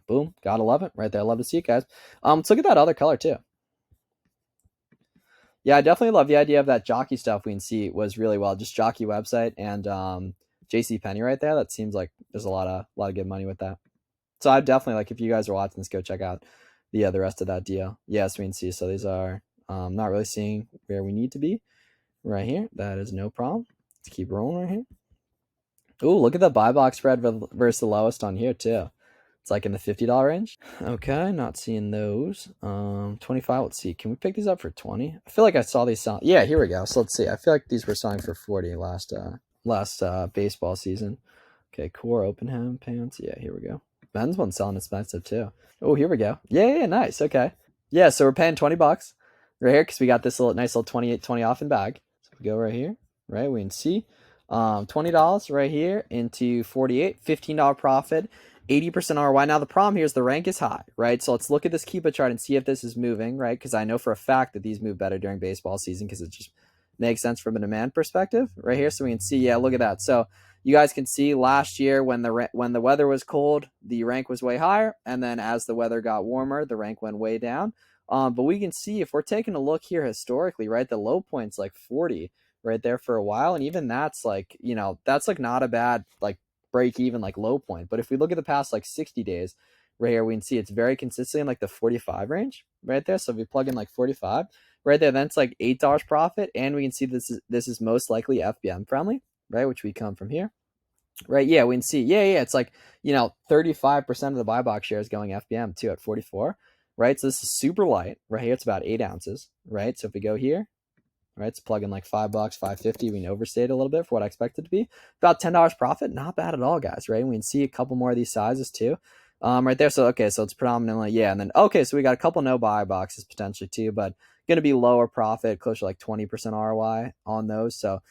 Boom. Gotta love it right there. Love to see it, guys. Let's look at that other color too. Yeah, I definitely love the idea of that jockey stuff we can see was really well. Just jockey website and JC Penney right there. That seems like there's a lot of good money with that. So I definitely like if you guys are watching this, go check out the rest of that deal. Yes, we can see. So these are not really seeing where we need to be right here. That is no problem. Let's keep rolling right here. Ooh, look at the buy box spread versus the lowest on here too. It's like in the $50 range. Okay, not seeing those. 25. Let's see. Can we pick these up for 20? I feel like I saw these selling. Yeah, here we go. So let's see. I feel like these were selling for 40 last baseball season. Okay, core open hem pants. Yeah, here we go. Men's one's selling expensive too. Oh, here we go. Yeah, nice. Okay. Yeah, so we're paying $20 right here because we got this nice little 20 off in bag. So we go right here, right? We can see $20 right here into 48, $15 profit. 80% ROI. Now, the problem here is the rank is high, right? So let's look at this Keepa chart and see if this is moving, right? Because I know for a fact that these move better during baseball season because it just makes sense from a demand perspective right here. So we can see, yeah, look at that. So you guys can see last year when the weather was cold, the rank was way higher. And then as the weather got warmer, the rank went way down. But we can see if we're taking a look here historically, right? The low point's like 40 right there for a while. And even that's like, that's like not a bad like break even like low point. But if we look at the past like 60 days right here, we can see it's very consistently in like the 45 range right there. So if you plug in like 45 right there, then it's like $8 profit. And we can see this is most likely FBM friendly, right? Which we come from here. Right, yeah, we can see, yeah, it's like, 35% of the buy box share is going FBM too at 44, right? So this is super light, right here, it's about 8 ounces, right? So if we go here, right, it's plugging like $5, $5.50, we can overstate it a little bit for what I expect it to be. About $10 profit, not bad at all, guys, right? We can see a couple more of these sizes too, right there. So, okay, so it's predominantly, yeah, and then, okay, so we got a couple no buy boxes potentially too, but going to be lower profit, closer to like 20% ROI on those. So,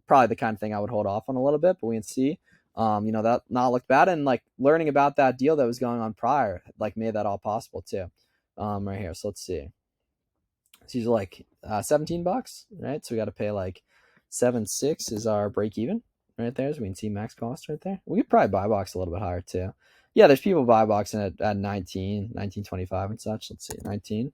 probably the kind of thing I would hold off on a little bit, but we can see, that not look bad. And like learning about that deal that was going on prior, like made that all possible too, right here. So let's see. It's usually like $17, right? So we got to pay like 7.6 is our break even right there. So we can see max cost right there. We could probably buy box a little bit higher too. Yeah, there's people buy boxing at 19.25 and such. Let's see, 19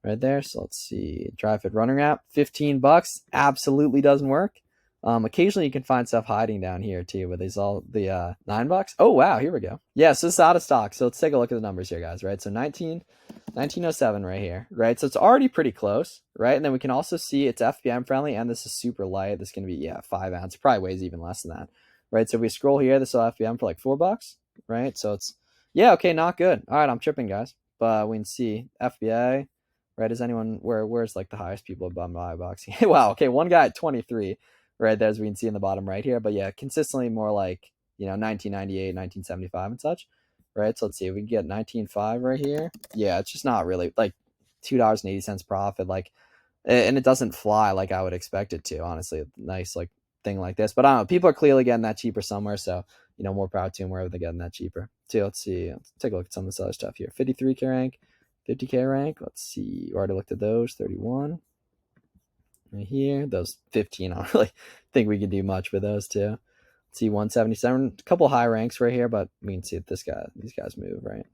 right there. So let's see, dry fit running app, $15 absolutely doesn't work. Occasionally you can find stuff hiding down here too, but these all the $9. Oh wow, here we go. Yeah, so it's out of stock. So let's take a look at the numbers here, guys. Right, so 1907 right here, right? So it's already pretty close, right? And then we can also see it's FBM friendly, and this is super light. This is gonna be 5 ounce. It probably weighs even less than that, right? So if we scroll here, this will FBM for like $4, right? So it's okay, not good. All right, I'm tripping, guys, but we can see FBA. Right? Is anyone where's like the highest people above buy boxing? Wow. Okay, one guy at 23. Right there, as we can see in the bottom right here. But yeah, consistently more like 1998, 1975, and such. Right. So let's see. We can get 19.5 right here. Yeah, it's just not really like $2.80 profit. Like, and it doesn't fly like I would expect it to. Honestly, nice like thing like this. But I don't know. People are clearly getting that cheaper somewhere. So more proud to them wherever they're getting that cheaper. So let's see. Let's take a look at some of this other stuff here. 53K rank. 50K rank. Let's see. We already looked at those. 31 right here. Those 15. I don't really think we can do much with those two. Let's see, 177. A couple high ranks right here, but we can see if these guys move, right?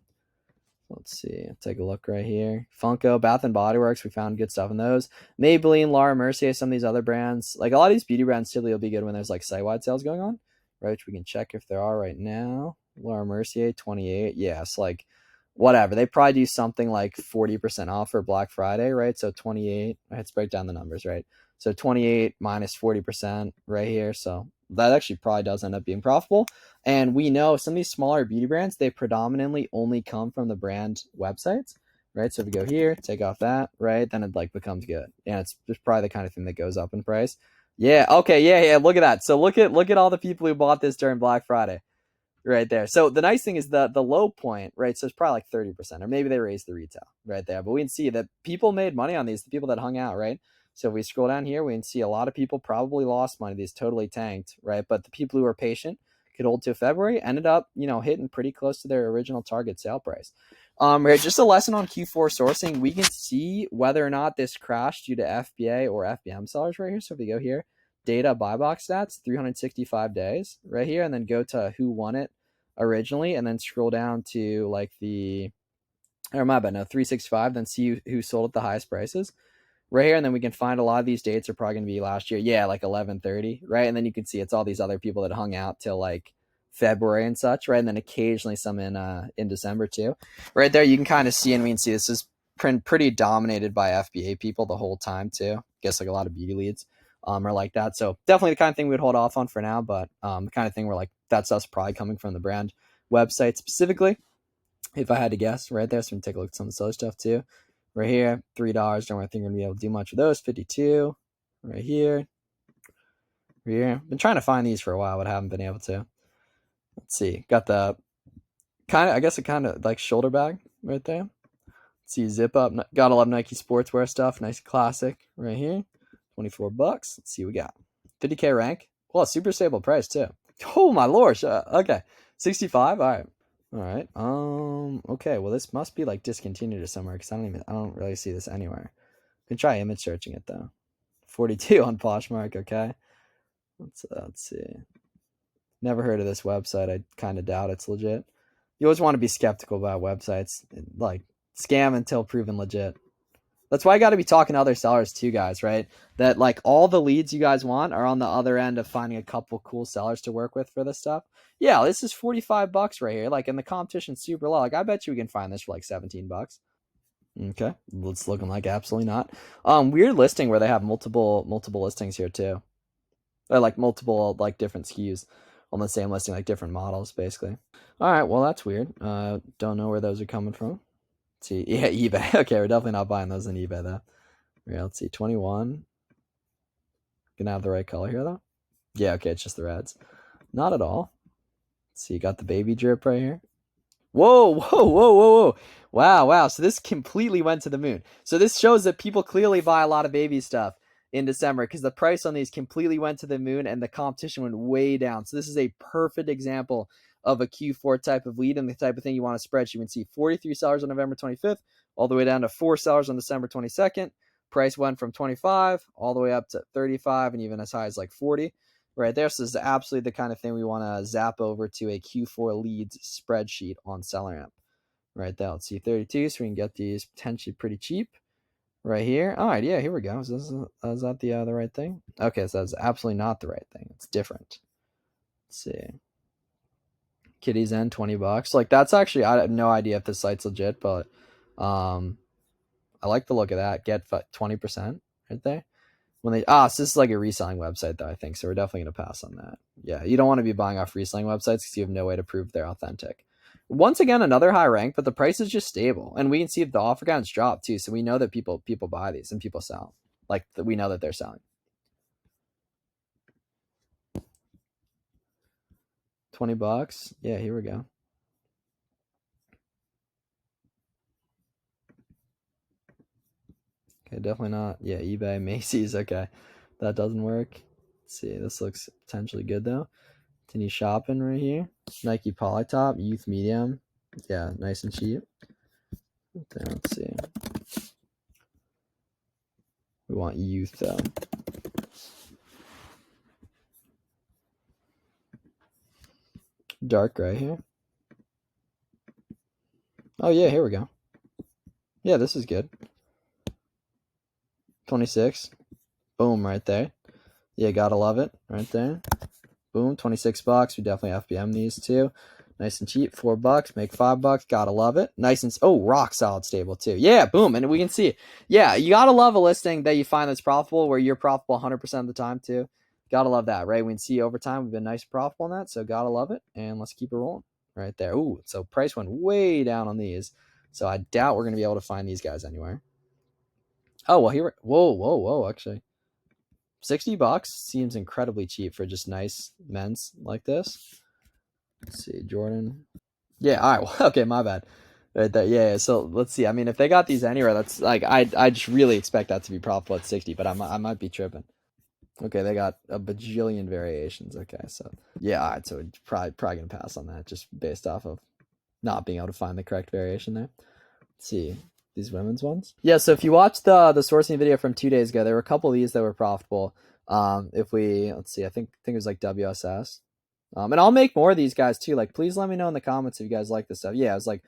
Let's see. Take a look right here. Funko, Bath and Body Works. We found good stuff in those. Maybelline, Laura Mercier, some of these other brands. Like a lot of these beauty brands typically will be good when there's like site-wide sales going on, right? Which we can check if there are right now. Laura Mercier, 28. Yeah, it's like whatever. They probably do something like 40% off for Black Friday, right? So 28. Let's break down the numbers, right? So 28 minus 40% right here. So that actually probably does end up being profitable. And we know some of these smaller beauty brands, they predominantly only come from the brand websites, right? So if we go here, take off that, right? Then it like becomes good. And it's just probably the kind of thing that goes up in price. Yeah. Okay. Yeah. Look at that. So look at all the people who bought this during Black Friday. Right there. So the nice thing is the low point, right? So it's probably like 30%, or maybe they raised the retail right there. But we can see that people made money on these, the people that hung out, right? So if we scroll down here, we can see a lot of people probably lost money. These totally tanked, right? But the people who were patient could hold to February, ended up, hitting pretty close to their original target sale price. Right, just a lesson on Q4 sourcing. We can see whether or not this crashed due to FBA or FBM sellers right here. So if we go here, data buy box stats, 365 days right here, and then go to who won it originally, and then scroll down to like the, or my bad, no, 365, then see who sold at the highest prices right here. And then we can find a lot of these dates are probably going to be last year. Yeah, like 11/30, right? And then you can see it's all these other people that hung out till like February and such, right? And then occasionally some in December too. Right there, you can kind of see, and we can see this is pretty dominated by FBA people the whole time too. I guess like a lot of beauty leads are like that. So definitely the kind of thing we'd hold off on for now, but the kind of thing where like that's us probably coming from the brand website specifically, if I had to guess right there. So we can take a look at some of this other stuff too. Right here, $3. Don't think we're gonna be able to do much with those. 52 right here. Right here. Been trying to find these for a while, but haven't been able to. Let's see. Got the kind of, I guess it kind of like shoulder bag right there. Let's see, zip up. Gotta love Nike sportswear stuff. Nice classic right here. $24. Let's see what we got. 50K rank. Well, super stable price too. Oh my lord. Okay. 65. All right. Okay. Well, this must be like discontinued or somewhere, because I don't really see this anywhere. Can try image searching it though. 42 on Poshmark. Okay. Let's see. Never heard of this website. I kind of doubt it's legit. You always want to be skeptical about websites, like scam until proven legit. That's why I got to be talking to other sellers too, guys, right? That like all the leads you guys want are on the other end of finding a couple cool sellers to work with for this stuff. Yeah, this is $45 right here. Like, and the competition's super low. Like, I bet you we can find this for like $17. Okay, it's looking like absolutely not. Weird listing where they have multiple listings here too. Or like multiple like different SKUs on the same listing, like different models basically. All right, well that's weird. Don't know where those are coming from. Let's see, yeah, eBay. Okay, we're definitely not buying those on eBay though. Yeah, let's see, 21. Gonna have the right color here though. Yeah, okay, it's just the reds. Not at all. Let's see, you got the baby drip right here. Whoa, whoa, whoa, whoa, whoa. Wow, wow. So this completely went to the moon. So this shows that people clearly buy a lot of baby stuff in December because the price on these completely went to the moon and the competition went way down. So this is a perfect example of a Q4 type of lead and the type of thing you want to spread. You can see 43 sellers on November 25th, all the way down to 4 sellers on December 22nd. Price went from 25 all the way up to 35 and even as high as like 40. Right there, so this is absolutely the kind of thing we want to zap over to a Q4 leads spreadsheet on SellerAmp. Right there, let's see 32, so we can get these potentially pretty cheap. Right here. All right, yeah, here we go. Is that the right thing? Okay, so that's absolutely not the right thing. It's different. Let's see. Kitty's End, $20. Like that's actually, I have no idea if this site's legit, but I like the look of that. Get 20% right there. So this is like a reselling website though, I think. So we're definitely going to pass on that. Yeah, you don't want to be buying off reselling websites because you have no way to prove they're authentic. Once again, another high rank, but the price is just stable. And we can see if the offer counts drop too. So we know that people buy these and people sell. Like we know that they're selling. $20. Yeah, here we go. Okay, definitely not. Yeah, eBay, Macy's. Okay, that doesn't work. Let's see, this looks potentially good though. Continue shopping right here. Nike Polytop, Youth Medium. Yeah, nice and cheap. Then let's see. We want Youth though. Dark right here. Oh yeah, here we go. Yeah, this is good. 26. Boom, right there. Yeah, gotta love it. Right there. Boom, $26. We definitely FBM these too. Nice and cheap. $4. Make $5. Gotta love it. Nice and rock solid stable too. Yeah, boom. And we can see, yeah, you gotta love a listing that you find that's profitable where you're profitable 100% of the time too. Gotta love that, right? We can see over time we've been nice and profitable on that, so gotta love it. And let's keep it rolling right there. Ooh, so price went way down on these. So I doubt we're gonna be able to find these guys anywhere. Oh well, here. Whoa, whoa, whoa! Actually, $60 seems incredibly cheap for just nice men's like this. Let's see, Jordan. Yeah, all right. Well, okay, my bad. Right there. Yeah. So let's see. I mean, if they got these anywhere, that's like I just really expect that to be profitable at 60, but I might be tripping. Okay, they got a bajillion variations. Okay, so yeah, all right. So probably gonna pass on that just based off of not being able to find the correct variation there. Let's see these women's ones. Yeah, so if you watched the sourcing video from 2 days ago, there were a couple of these that were profitable. If we let's see, I think it was like WSS. And I'll make more of these guys too. Like, please let me know in the comments if you guys like this stuff. Yeah, it was like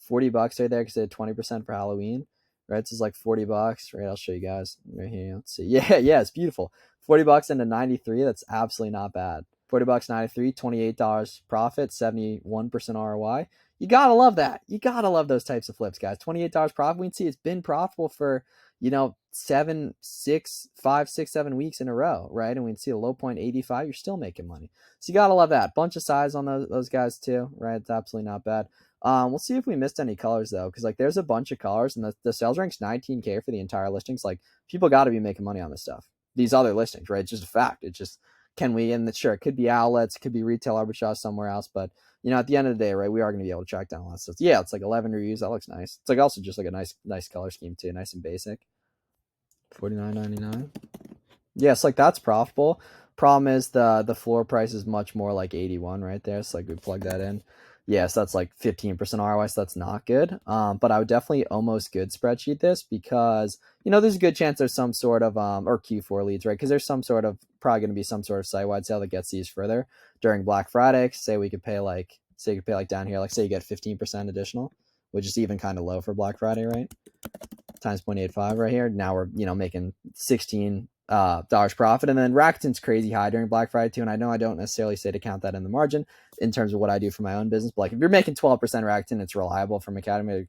$40 right there because they had 20% for Halloween. Right, so it's like $40. Right, I'll show you guys right here. Let's see. Yeah, yeah, it's beautiful. $40 into 93. That's absolutely not bad. $40, 93, $28 profit, 71% ROI. You gotta love that. You gotta love those types of flips, guys. $28 profit. We can see it's been profitable for 5, 6, 7 weeks in a row, right? And we can see a low point 85. You're still making money. So you gotta love that. Bunch of size on those guys too, right? It's absolutely not bad. We'll see if we missed any colors though, because like there's a bunch of colors, and the sales rank's 19K for the entire listings. Like people got to be making money on this stuff. These other listings, right? It's just a fact. It's just can we? And sure, it could be outlets, it could be retail arbitrage somewhere else, but at the end of the day, right, we are going to be able to track down a lot of stuff. Yeah, it's like 11 reviews. That looks nice. It's like also just like a nice color scheme too, nice and basic. $49.99. Yes, like that's profitable. Problem is the floor price is much more like 81 right there. So like we plug that in. Yes, that's like 15% ROI, so that's not good. But I would definitely almost good spreadsheet this because there's a good chance there's some sort of or Q4 leads, right? Because there's some sort of probably going to be some sort of site-wide sale that gets these further during Black Friday. Say you could pay like down here, like say you get 15% additional, which is even kind of low for Black Friday, right? times 0.85 right here. Now we're, making $16 profit. And then Rakuten's crazy high during Black Friday too. And I know I don't necessarily say to count that in the margin in terms of what I do for my own business, but like if you're making 12% Rakuten, it's reliable from Academy,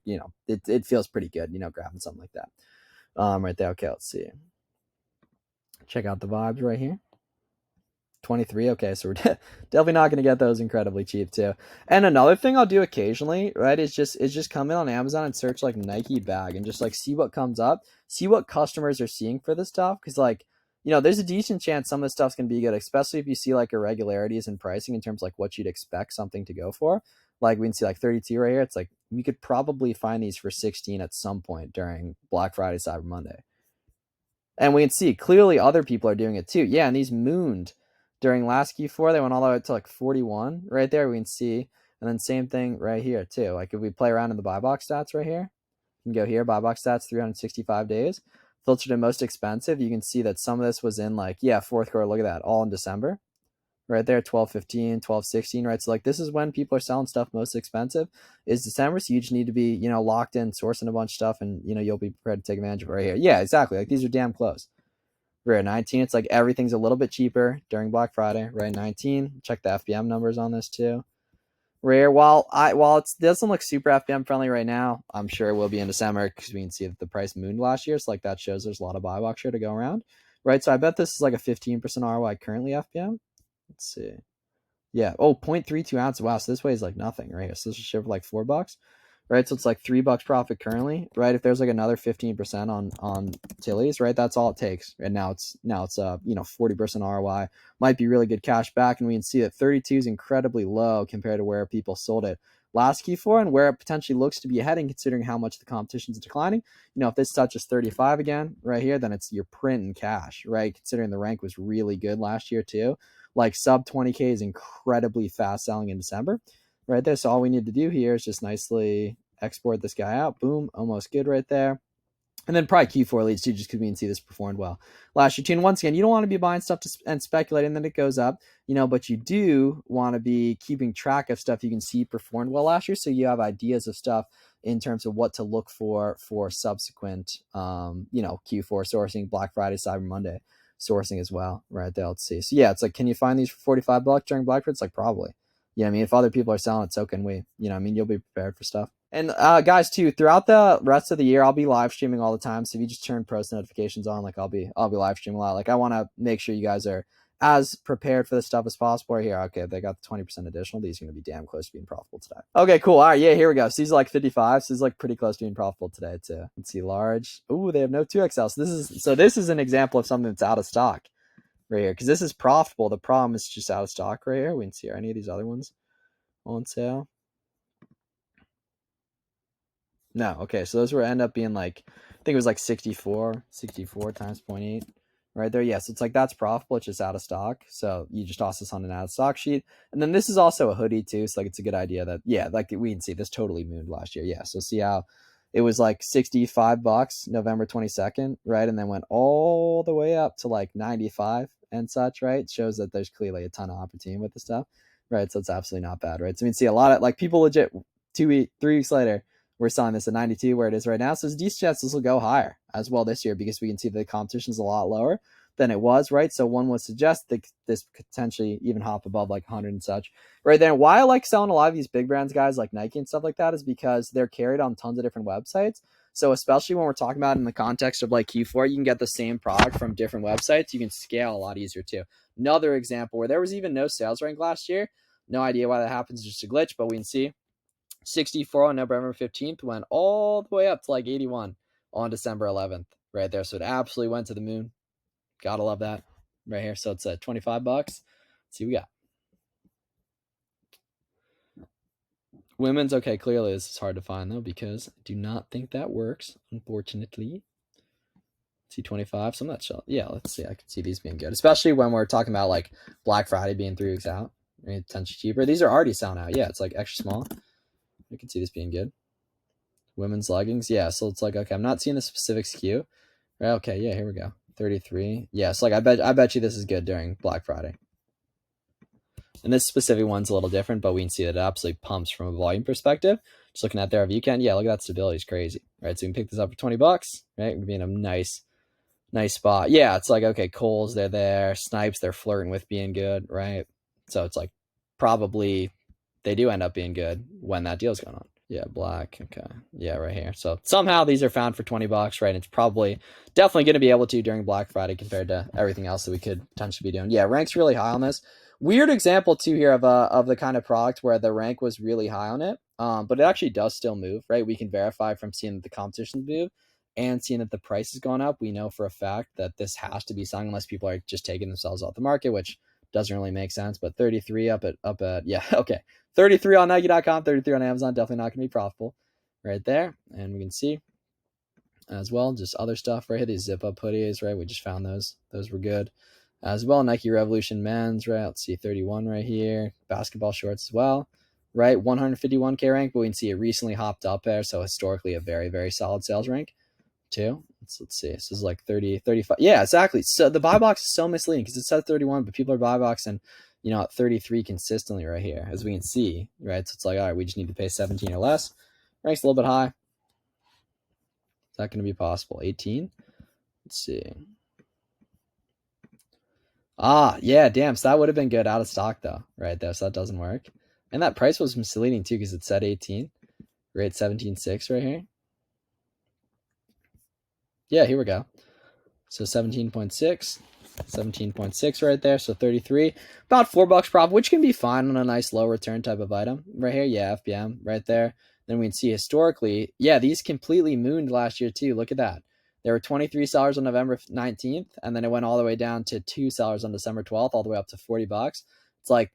it feels pretty good, grabbing something like that. Right there. Okay, let's see. Check out the vibes right here. 23. Okay, so we're definitely not going to get those incredibly cheap too. And another thing I'll do occasionally, right, is just come in on Amazon and search like Nike bag and just like see what comes up, see what customers are seeing for this stuff, because like, there's a decent chance some of this stuff's going to be good, especially if you see like irregularities in pricing in terms of like what you'd expect something to go for. Like we can see like 32 right here. It's like we could probably find these for 16 at some point during Black Friday, Cyber Monday. And we can see clearly other people are doing it too. Yeah, and these mooned during last Q4, they went all the way to like 41 right there. We can see, and then same thing right here too. Like if we play around in the buy box stats right here, you can go here, buy box stats, 365 days, filter to most expensive. You can see that some of this was in like, fourth quarter. Look at that, all in December. Right there, 12/15, 12/16, right? So like this is when people are selling stuff most expensive is December. So you just need to be, locked in, sourcing a bunch of stuff, and you'll be prepared to take advantage of it right here. Yeah, exactly. Like these are damn close. We're at 19. It's like everything's a little bit cheaper during Black Friday, right? 19. Check the FBM numbers on this too. Rare. While it doesn't look super FBM friendly right now, I'm sure it will be in December because we can see that the price mooned last year. So like that shows there's a lot of buy box share to go around, right? So I bet this is like a 15% ROI currently FBM. Let's see. Yeah. Oh, 0.32 ounce. Wow. So this weighs like nothing, right? So this is shipped for like $4, right? So it's like $3 profit currently, right? If there's like another 15% on Tilly's, right? That's all it takes. And now it's 40% ROI. Might be really good cash back. And we can see that 32 is incredibly low compared to where people sold it last Q4 and where it potentially looks to be heading, considering how much the competition is declining. If this touches 35 again right here, then it's your print and cash, right? Considering the rank was really good last year too. Like sub 20K is incredibly fast selling in December right there. So all we need to do here is just nicely export this guy out. Boom, almost good right there. And then probably Q4 leads too, just because we can see this performed well last year too. And once again, you don't want to be buying stuff and speculating that it goes up, but you do want to be keeping track of stuff you can see performed well last year. So you have ideas of stuff in terms of what to look for subsequent, Q4 sourcing, Black Friday, Cyber Monday sourcing as well, right there. Let's see. So yeah, it's like, can you find these for $45 during Black Friday? It's like probably. Yeah, I mean, if other people are selling it, so can we. You'll be prepared for stuff. And guys, too, throughout the rest of the year, I'll be live streaming all the time. So if you just turn post notifications on, like I'll be live streaming a lot. Like I want to make sure you guys are as prepared for this stuff as possible. Here, okay, they got the 20% additional. These are going to be damn close to being profitable today. Okay, cool. All right, yeah, here we go. So these are like 55. So this is like pretty close to being profitable today too. Let's see, large. Ooh, they have no 2XL. So this is an example of something that's out of stock right here, because this is profitable. The problem is just out of stock right here. We can see any of these other ones on sale. No, okay, so those will end up being like, I think it was like 64 times 0.8 right there. Yes, it's like that's profitable. It's just out of stock. So you just toss this on an out of stock sheet. And then this is also a hoodie too. So like it's a good idea that, yeah, like we can see this totally mooned last year. Yeah, so see how it was like $65 November 22nd, right? And then went all the way up to like 95 and such, right? It shows that there's clearly a ton of opportunity with this stuff, right? So it's absolutely not bad, right? So we can see a lot of like people legit 3 weeks later, we're selling this at 92 where it is right now. So it's a decent chance this will go higher as well this year, because we can see the competition is a lot lower than it was, right? So one would suggest that this could potentially even hop above like 100 and such right there. And why I like selling a lot of these big brands, guys, like Nike and stuff like that, is because they're carried on tons of different websites. So especially when we're talking about in the context of like Q4, you can get the same product from different websites. You can scale a lot easier too. Another example where there was even no sales rank last year. No idea why that happens, just a glitch, but we can see 64 on November 15th went all the way up to like 81 on December 11th right there. So it absolutely went to the moon. Gotta love that right here. So it's at $25. Let's see what we got. Women's, okay, clearly this is hard to find though, because I do not think that works, unfortunately. See 25, so I'm not sure. Yeah, let's see. I can see these being good, especially when we're talking about like Black Friday being 3 weeks out. Right? Potentially cheaper. These are already selling out. Yeah, it's like extra small. I can see this being good. Women's leggings. Yeah, so it's like, okay, I'm not seeing the specific SKU. Right, okay, yeah, here we go. 33. Yeah, so like I bet you this is good during Black Friday. And this specific one's a little different, but we can see that it absolutely pumps from a volume perspective. Just looking at their view count, yeah, look at that stability, is crazy. right? So you can pick this up for 20 bucks, right? We're being a nice spot. Yeah, it's like, okay, Kohl's, they're there. Snipes, they're flirting with being good, right? So it's like probably they do end up being good when that deal's going on. Yeah, black. Okay. Yeah, right here. So somehow these are found for 20 bucks, right? It's probably definitely going to be able to during Black Friday compared to everything else that we could potentially be doing. Yeah, rank's really high on this. Weird example too here of the kind of product where the rank was really high on it. But it actually does still move, right? We can verify from seeing that the competition move and seeing that the price has gone up. We know for a fact that this has to be selling unless people are just taking themselves off the market, which doesn't really make sense. But 33 up at yeah, okay. 33 on Nike.com, 33 on Amazon, definitely not going to be profitable right there. And we can see as well, just other stuff right here, these zip up hoodies, right? We just found those. Those were good as well. Nike Revolution men's, right? Let's see, 31 right here. Basketball shorts as well, right? 151K rank, but we can see it recently hopped up there. So historically a very, very solid sales rank too. Let's see. This is like 30, 35. Yeah, exactly. So the buy box is so misleading because it says 31, but people are buy boxing, at 33 consistently right here, as we can see, right? So it's like, all right, we just need to pay 17 or less. Rank's a little bit high. Is that going to be possible? 18? Let's see. Yeah, damn. So that would have been good out of stock though, right there. So that doesn't work. And that price was misleading too because it said 18. We're at 17.6 right here. Yeah, here we go. So 17.6 right there. So 33, about $4 profit, which can be fine on a nice low return type of item right here. Yeah, FBM right there. Then we can see historically, yeah, these completely mooned last year too. Look at that. There were 23 sellers on November 19th, and then it went all the way down to 2 sellers on December 12th, all the way up to $40. It's like,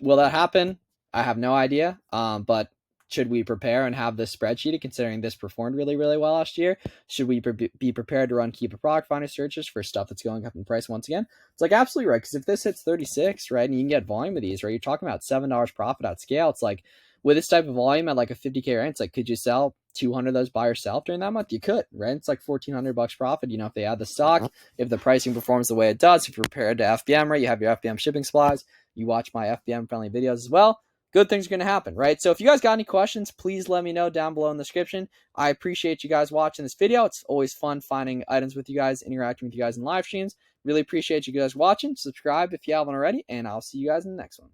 will that happen? I have no idea. But should we prepare and have this spreadsheet considering this performed really, really well last year? Should we be prepared to run keep a product finder searches for stuff that's going up in price once again? It's like absolutely right. Because if this hits 36, right, and you can get volume of these, right, you're talking about $7 profit at scale. It's like with this type of volume at like a 50K rank, it's like, could you sell 200 of those by yourself during that month? You could, right? It's like $1,400 profit. If they add the stock, if the pricing performs the way it does, if you're prepared to FBM, right, you have your FBM shipping supplies, you watch my FBM friendly videos as well, good things are going to happen, right? So if you guys got any questions, please let me know down below in the description. I appreciate you guys watching this video. It's always fun finding items with you guys, interacting with you guys in live streams. Really appreciate you guys watching. Subscribe if you haven't already, and I'll see you guys in the next one.